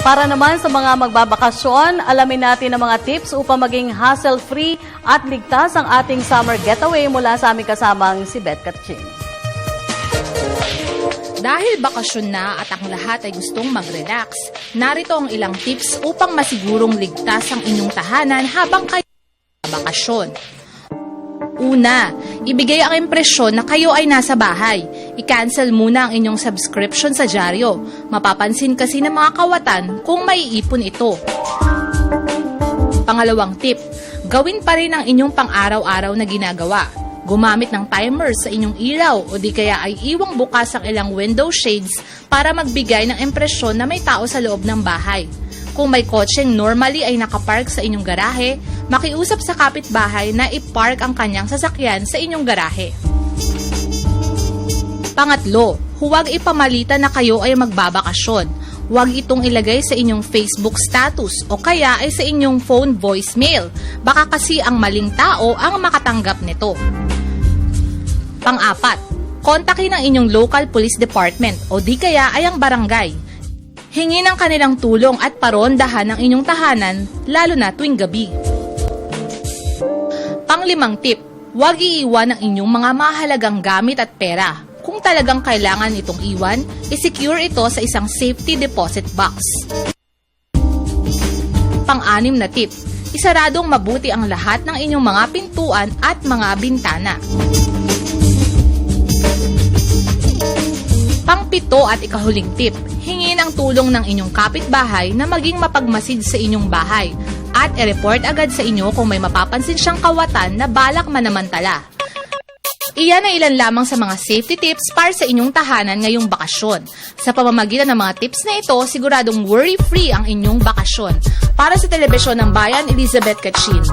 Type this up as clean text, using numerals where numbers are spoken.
Para naman sa mga magbabakasyon, alamin natin ang mga tips upang maging hassle-free at ligtas ang ating summer getaway mula sa aming kasamang si Beth Katchin. Dahil bakasyon na at ang lahat ay gustong mag-relax, narito ang ilang tips upang masigurong ligtas ang inyong tahanan habang kayo bakasyon. Una, ibigay ang impresyon na kayo ay nasa bahay. I-cancel muna ang inyong subscription sa dyaryo. Mapapansin kasi ng mga kawatan kung maiipon ito. Pangalawang tip, gawin pa rin ang inyong pang-araw-araw na ginagawa. Gumamit ng timer sa inyong ilaw o di kaya ay iwang bukas ang ilang window shades para magbigay ng impresyon na may tao sa loob ng bahay. Kung may kotseng normally ay nakapark sa inyong garahe, makiusap sa kapitbahay na i-park ang kanyang sasakyan sa inyong garahe. Pangatlo, huwag ipamalita na kayo ay magbabakasyon. Huwag itong ilagay sa inyong Facebook status o kaya ay sa inyong phone voicemail. Baka kasi ang maling tao ang makatanggap nito. Pang-apat, kontakin ang inyong local police department o di kaya ay ang barangay. Hingi ng kanilang tulong at parondahan ang inyong tahanan, lalo na tuwing gabi. Panglimang tip, huwag iiwan ang inyong mga mahalagang gamit at pera. Kung talagang kailangan itong iwan, i-secure ito sa isang safety deposit box. Pang-anim na tip, isaradong mabuti ang lahat ng inyong mga pintuan at mga bintana. Pang-pito at ikahuling tip, hingin ang tulong ng inyong kapitbahay na maging mapagmasid sa inyong bahay at i-report agad sa inyo kung may mapapansin siyang kawatan na balak manamantala. Iyan ay ilan lamang sa mga safety tips para sa inyong tahanan ngayong bakasyon. Sa pamamagitan ng mga tips na ito, siguradong worry-free ang inyong bakasyon. Para sa Telebisyon ng Bayan, Elizabeth Katchin.